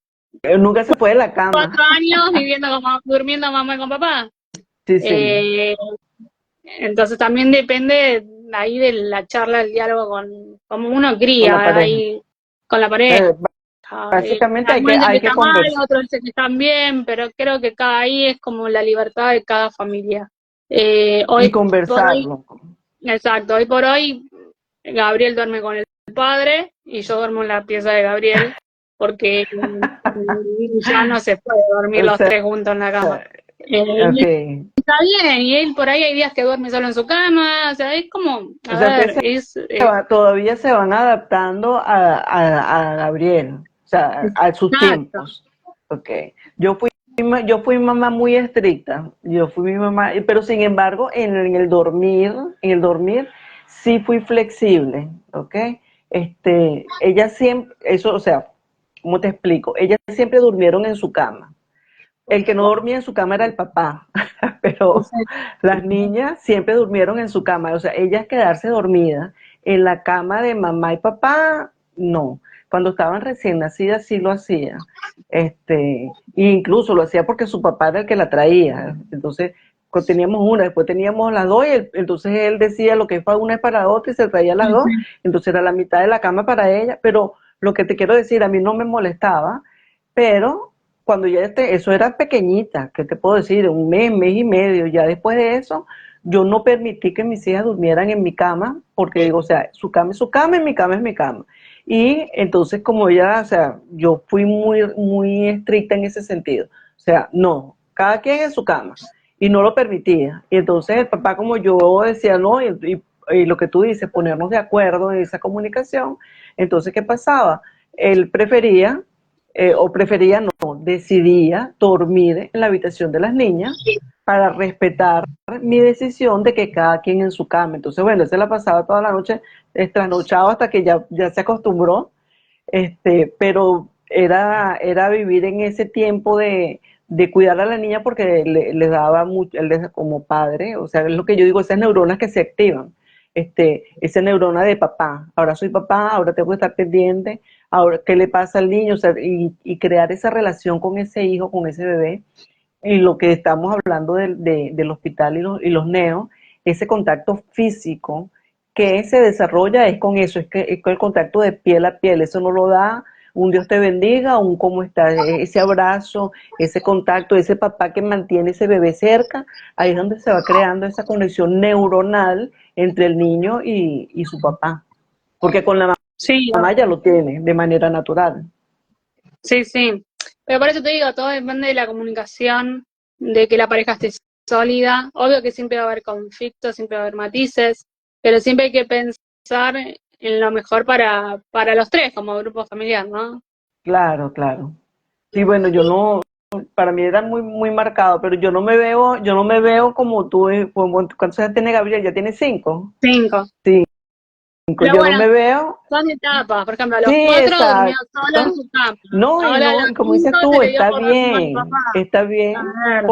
S1: Nunca se fue de la cama.
S2: 4 años durmiendo mamá y con papá.
S1: Sí, sí.
S2: Eh, entonces también depende ahí de la charla, del diálogo con cómo uno
S1: Con la
S2: cría
S1: pareja.
S2: ahí con la pareja.
S1: Eh, Básicamente hay que,
S2: Algunos dicen que
S1: hay que
S2: está mal,
S1: conversar
S2: otros dicen que están bien, pero creo que cada ahí es como la libertad de cada familia.
S1: y
S2: Hoy por hoy,
S1: conversarlo.
S2: exacto, hoy por hoy Gabriel duerme con el padre y yo duermo en la pieza de Gabriel porque ya no se puede dormir
S1: O
S2: los
S1: sea,
S2: tres juntos en la cama.
S1: ok.
S2: Y está bien, y él por ahí hay días que duerme solo en su cama, o sea, es como,
S1: O
S2: a
S1: sea,
S2: ver, es
S1: todavía se van adaptando a Gabriel, o sea, a sus
S2: exacto.
S1: tiempos. Ok. Yo fui mamá muy estricta. Yo fui mi mamá, pero sin embargo, en el dormir sí fui flexible, ¿ok? Ella siempre, eso, o sea, ¿cómo te explico? Ellas siempre durmieron en su cama. El que no dormía en su cama era el papá, pero las niñas siempre durmieron en su cama. O sea, ellas quedarse dormidas en la cama de mamá y papá, no. cuando estaban recién nacidas sí lo hacía. E incluso lo hacía porque su papá era el que la traía. Entonces, teníamos una, después teníamos las dos, y entonces él decía lo que es para una es para otra y se traía las dos, entonces era la mitad de la cama para ella, pero lo que te quiero decir, a mí no me molestaba, pero cuando ya eso era pequeñita, ¿qué te puedo decir? Un mes y medio, ya después de eso, yo no permití que mis hijas durmieran en mi cama, porque digo, o sea, su cama es su cama y mi cama es mi cama. Y entonces como ella, o sea, yo fui muy estricta en ese sentido. O sea, no, cada quien en su cama. Y no lo permitía. Y entonces el papá, como yo decía, no, y lo que tú dices, ponernos de acuerdo en esa comunicación. Entonces, ¿qué pasaba? Él prefería, o prefería no, decidía dormir en la habitación de las niñas para respetar mi decisión de que cada quien en su cama. Entonces, bueno, él se la pasaba toda la noche trasnochado hasta que ya se acostumbró, pero era vivir en ese tiempo de cuidar a la niña porque le daba mucho, él como padre, o sea, es lo que yo digo, esas neuronas que se activan, esa neurona de papá, ahora soy papá, ahora tengo que estar pendiente, ahora qué le pasa al niño, o sea, y crear esa relación con ese hijo, con ese bebé, y lo que estamos hablando del hospital y los neos, ese contacto físico que se desarrolla es con eso, es con el contacto de piel a piel, eso no lo da un Dios te bendiga, un cómo está, ese abrazo, ese contacto, ese papá que mantiene ese bebé cerca, ahí es donde se va creando esa conexión neuronal entre el niño y su papá, porque con la
S2: Sí,
S1: mamá ya lo tiene de manera natural.
S2: sí, sí. Pero por eso te digo, todo depende de la comunicación, de que la pareja esté sólida. Obvio que siempre va a haber conflictos, siempre va a haber matices, pero siempre hay que pensar en lo mejor para los tres como grupo familiar, ¿no?
S1: Claro, claro. Sí, bueno, yo no, para mí era muy marcado, pero yo no me veo como tú, ¿cuántos años tiene Gabriel? ¿Ya tiene 5?
S2: Cinco.
S1: 5,
S2: Pero
S1: yo no
S2: bueno,
S1: me veo.
S2: son etapas. Por ejemplo, a los
S1: Sí,
S2: 4 durmió solo en
S1: exacto.
S2: su cama.
S1: No, y
S2: Ahora a
S1: no,
S2: los
S1: y como
S2: 5
S1: dices
S2: se
S1: tú,
S2: le dio por dormir con el papá.
S1: está
S2: A
S1: bien,
S2: ver,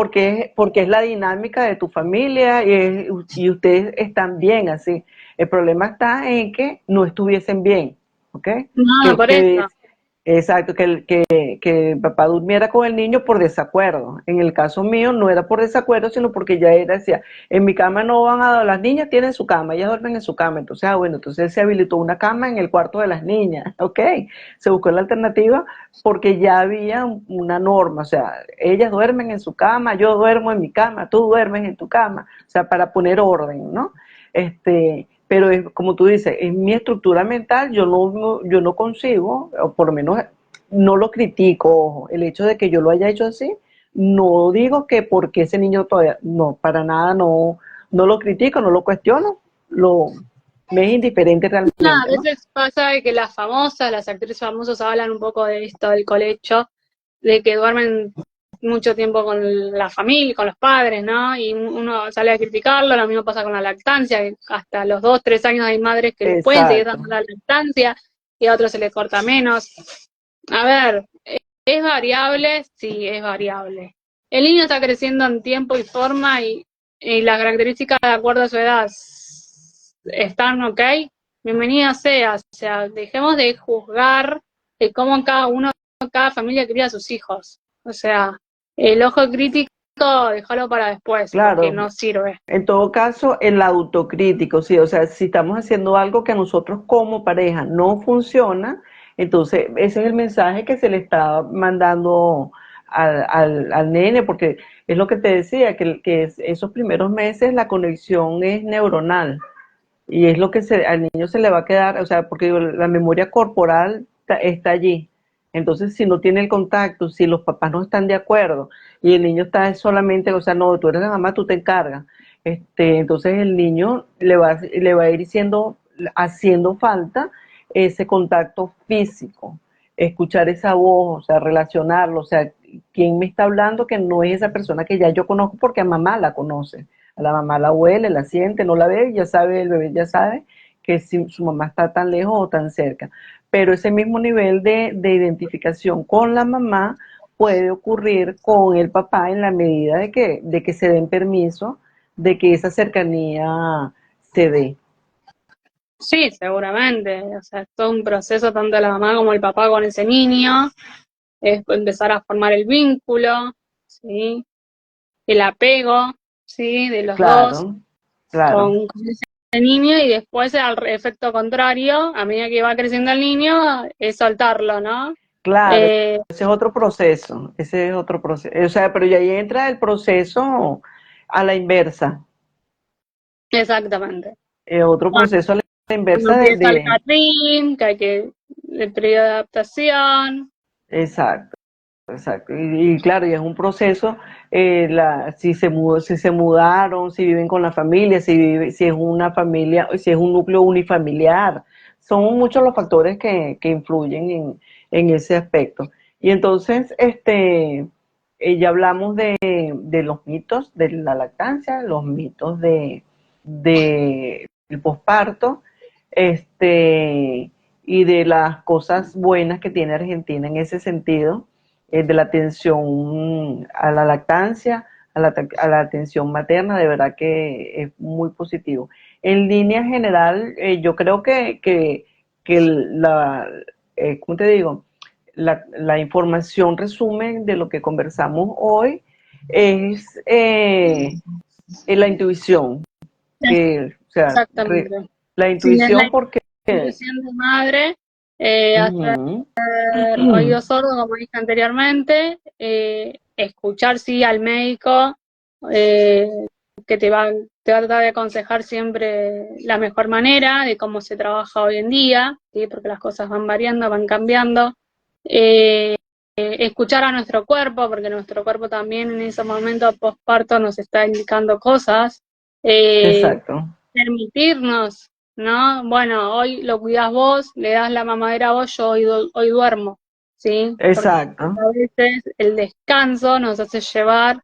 S1: porque es la dinámica de tu familia y ustedes están bien así. El problema está en que no estuviesen bien, ¿ok?
S2: no,
S1: Que,
S2: por
S1: que
S2: eso.
S1: exacto, que el papá durmiera con el niño por desacuerdo. En el caso mío no era por desacuerdo, sino porque ya era, decía, en mi cama no van a, las niñas tienen su cama, ellas duermen en su cama. Entonces, bueno, entonces se habilitó una cama en el cuarto de las niñas, ¿ok? Se buscó la alternativa porque ya había una norma, o sea, ellas duermen en su cama, yo duermo en mi cama, tú duermes en tu cama, o sea, para poner orden, ¿no? Pero es, como tú dices, en mi estructura mental yo no consigo, o por lo menos no lo critico, ojo, el hecho de que yo lo haya hecho así, no digo que porque ese niño todavía, no, para nada no lo critico, no lo cuestiono, me es indiferente
S2: No, a
S1: realmente, ¿no?
S2: veces pasa de que las famosas, las actrices famosas hablan un poco de esto, del colecho, de que duermen mucho tiempo con la familia, con los padres, ¿no? Y uno sale a criticarlo, lo mismo pasa con la lactancia, que hasta los 2, 3 años hay madres que les pueden seguir
S1: Exacto.
S2: dando la lactancia y a otros se les corta menos. A ver, ¿es variable? Sí, es variable. El niño está creciendo en tiempo y forma y las características de acuerdo a su edad están ok. Bienvenida sea, o sea, dejemos de juzgar de cómo cada familia cría a sus hijos. O sea, el ojo crítico, déjalo para después, porque
S1: Claro,
S2: no sirve.
S1: en todo caso, el autocrítico, sí, o sea, si estamos haciendo algo que a nosotros como pareja no funciona, entonces ese es el mensaje que se le está mandando al nene, porque es lo que te decía, que esos primeros meses la conexión es neuronal y es lo que al niño se le va a quedar, o sea, porque la memoria corporal está allí. Entonces, si no tiene el contacto, si los papás no están de acuerdo y el niño está solamente, o sea, no, tú eres la mamá, tú te encargas. Entonces el niño le va a ir haciendo falta ese contacto físico, escuchar esa voz, o sea, relacionarlo, o sea, quién me está hablando que no es esa persona que ya yo conozco porque a mamá la conoce. A la mamá la huele, la siente, no la ve, ya sabe, el bebé ya sabe que si su mamá está tan lejos o tan cerca. Pero ese mismo nivel de identificación con la mamá puede ocurrir con el papá en la medida de que se den permiso, de que esa cercanía se dé.
S2: Sí, seguramente. O sea, es todo un proceso, tanto la mamá como el papá con ese niño, es empezar a formar el vínculo, ¿sí? El apego, ¿sí? De los dos
S1: Claro, claro,
S2: con ese niño y después al efecto contrario, a medida que va creciendo el niño, es soltarlo, ¿no?
S1: claro,
S2: Eh,
S1: ese es otro proceso, ese es otro proceso, o sea, pero ya ahí entra el proceso a la inversa,
S2: exactamente.
S1: otro proceso a la
S2: Cuando
S1: inversa
S2: empieza el jardín, que hay que, el periodo de adaptación,
S1: exacto. Exacto, y claro, y es un proceso, si se mudaron, si viven con la familia, si es una familia, si es un núcleo unifamiliar, son muchos los factores que influyen en ese aspecto. Y entonces, ya hablamos de los mitos de la lactancia, los mitos de el posparto, y de las cosas buenas que tiene Argentina en ese sentido, de la atención a la lactancia, a la atención materna, de verdad que es muy positivo. En línea general, yo creo que ¿cómo te digo? La información resumen de lo que conversamos hoy es la intuición, o sea,
S2: exactamente.
S1: la
S2: Sí, es la
S1: intuición porque...
S2: intuición de madre, hacer
S1: Ujú.
S2: oído sordo, como dije anteriormente, escuchar sí al médico, eh, que te va a tratar de aconsejar siempre la mejor manera de cómo se trabaja hoy en día, ¿sí? Porque las cosas van variando, van cambiando. Escuchar a nuestro cuerpo, porque nuestro cuerpo también en ese momento postparto nos está indicando cosas. Eh,
S1: Exacto,
S2: Permitirnos, ¿no? Bueno, hoy lo cuidas vos, le das la mamadera a vos, yo hoy duermo, ¿sí? Porque
S1: exacto,
S2: a veces el descanso nos hace llevar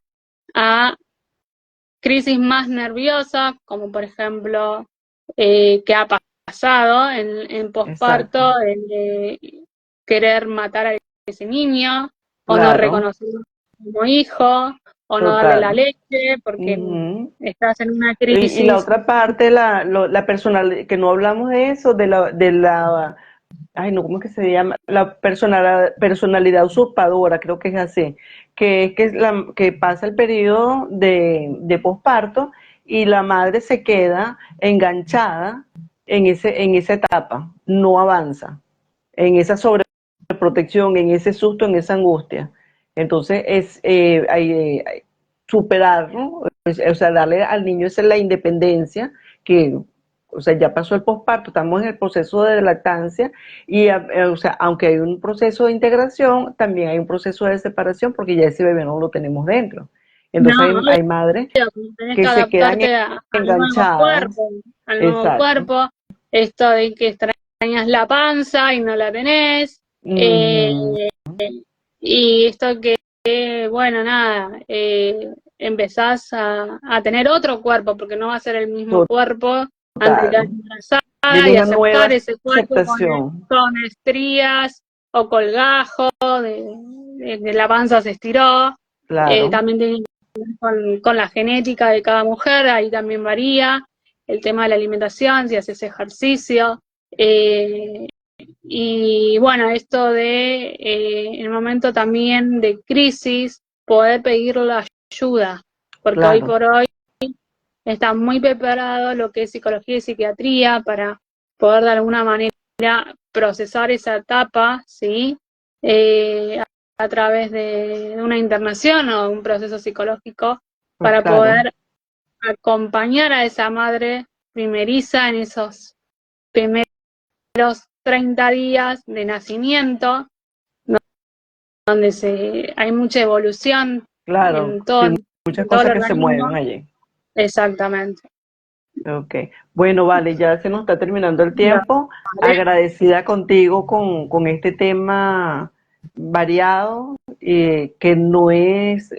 S2: a crisis más nerviosas, como por ejemplo, que ha pasado en
S1: exacto,
S2: posparto, el de querer matar a ese niño, o no
S1: claro,
S2: reconocerlo como hijo, o no darle la
S1: total.
S2: leche, porque
S1: Ujú.
S2: estás en una
S1: Y la
S2: crisis.
S1: otra parte, la personal, que no hablamos de eso, ay no, ¿cómo es que se llama? La personalidad usurpadora, creo que es así, que pasa el periodo de posparto y la madre se queda enganchada en esa etapa, no avanza, en esa sobreprotección, en ese susto, en esa angustia. Entonces superar, ¿no? O sea, darle al niño esa la independencia que, o sea, ya pasó el posparto, estamos en el proceso de lactancia y, o sea, aunque hay un proceso de integración, también hay un proceso de separación porque ya ese bebé no lo tenemos dentro.
S2: No,
S1: Entonces hay madres
S2: tenés que
S1: que se quedan
S2: adaptarte
S1: enganchadas.
S2: al nuevo
S1: Exacto.
S2: cuerpo, esto de que extrañas la panza y no la tenés, eh,
S1: Ujú.
S2: y esto que, bueno, nada, empezás a tener otro cuerpo, porque no va a ser el mismo cuerpo antes de quedar
S1: Total.
S2: embarazada
S1: Viene
S2: y
S1: una nueva
S2: aceptar ese cuerpo
S1: aceptación.
S2: con estrías o colgajo, de la panza se estiró,
S1: Claro,
S2: también tiene con la genética de cada mujer, ahí también varía el tema de la alimentación, si haces ejercicio. eh, y bueno, esto de, en el momento también de crisis, poder pedir la ayuda, porque hoy
S1: claro,
S2: por hoy está muy preparado lo que es psicología y psiquiatría para poder de alguna manera procesar esa etapa, ¿sí? A través de una internación o un proceso psicológico
S1: pues
S2: para
S1: claro,
S2: poder acompañar a esa madre primeriza en esos primeros 30 días de nacimiento, donde hay mucha evolución
S1: claro,
S2: en
S1: sí,
S2: todo,
S1: muchas
S2: en todo el
S1: cosas que se
S2: organismo.
S1: mueven allí.
S2: Exactamente.
S1: Ok, bueno, vale, ya se nos está terminando el tiempo.
S2: Vale.
S1: Agradecida contigo con este tema variado, que no es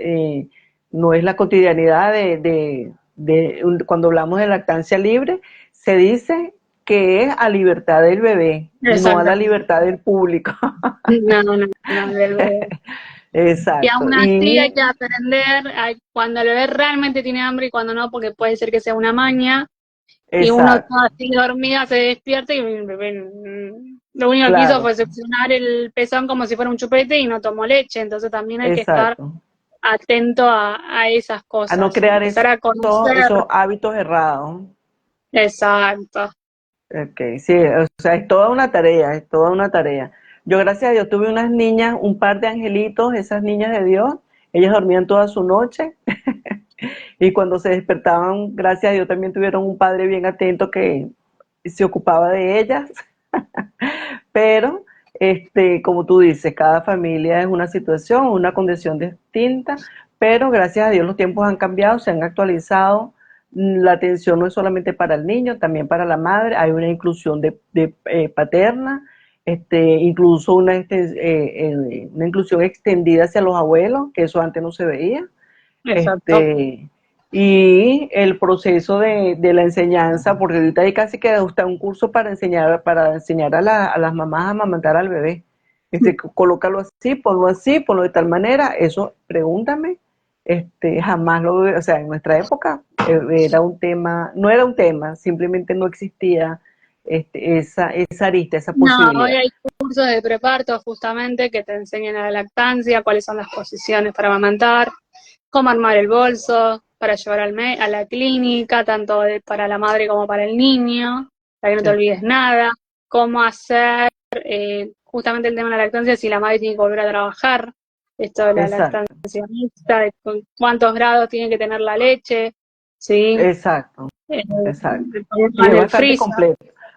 S1: la cotidianidad cuando hablamos de lactancia libre, se dice que es a libertad del bebé, no a la
S2: Exactamente.
S1: libertad del público.
S2: No, no, no, del bebé. Y
S1: Exacto.
S2: aún así hay que aprender cuando el bebé realmente tiene hambre y cuando no, porque puede ser que sea una maña. y uno está
S1: exacto,
S2: así dormida, se despierta y lo único que hizo
S1: claro,
S2: fue seccionar el pezón como si fuera un chupete y no tomó leche, entonces también hay que estar
S1: exacto.
S2: atento a esas
S1: A no
S2: cosas,
S1: crear
S2: empezar a conocer.
S1: esos hábitos errados.
S2: Exacto.
S1: Ok, sí, o sea, es toda una tarea, es toda una tarea. Yo, gracias a Dios, tuve unas niñas, un par de angelitos, esas niñas de Dios, ellas dormían toda su noche y cuando se despertaban, gracias a Dios, también tuvieron un padre bien atento que se ocupaba de ellas, pero, como tú dices, cada familia es una situación, una condición distinta, pero gracias a Dios los tiempos han cambiado, se han actualizado. La atención no es solamente para el niño, también para la madre. Hay una inclusión paterna, incluso una inclusión extendida hacia los abuelos, que eso antes no se veía.
S2: Exacto.
S1: este, y el proceso de la enseñanza, porque ahorita hay casi que hasta un curso para enseñar a las mamás a amamantar al bebé. Colócalo así, ponlo de tal manera, eso, pregúntame, jamás o sea, en nuestra época era un tema, no era un tema, simplemente no existía esa arista, esa
S2: No, hoy
S1: posibilidad.
S2: hay cursos de preparto justamente que te enseñan a la lactancia, cuáles son las posiciones para amamantar, cómo armar el bolso para llevar a la clínica, tanto para la madre como para el niño, para que no te olvides nada, cómo hacer justamente el tema de la lactancia si la madre tiene que volver a trabajar, esto de la
S1: Exacto,
S2: lactancia mixta, de cuántos grados tiene que tener la leche, ¿sí?
S1: exacto. Exacto.
S2: De cómo
S1: Sí,
S2: va
S1: es
S2: en el freezer.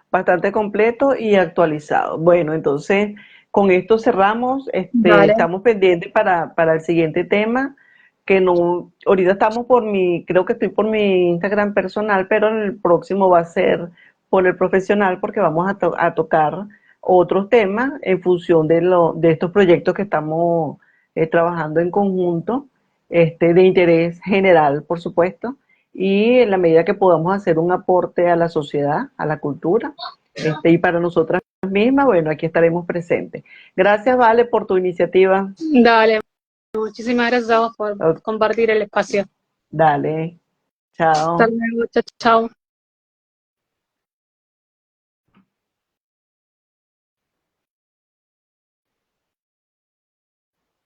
S1: bastante completo y actualizado. Bueno, entonces con esto cerramos.
S2: Vale,
S1: Estamos pendientes para el siguiente tema, que no, ahorita estamos creo que estoy por mi Instagram personal, pero el próximo va a ser por el profesional porque vamos a tocar otros temas en función de estos proyectos que estamos trabajando en conjunto, de interés general, por supuesto, y en la medida que podamos hacer un aporte a la sociedad, a la cultura, y para nosotras mismas, bueno, aquí estaremos presentes. Gracias, Vale, por tu iniciativa.
S2: dale. Muchísimas gracias a vos por compartir el espacio.
S1: Dale,
S2: Hasta
S1: chao.
S2: luego, chao, chao.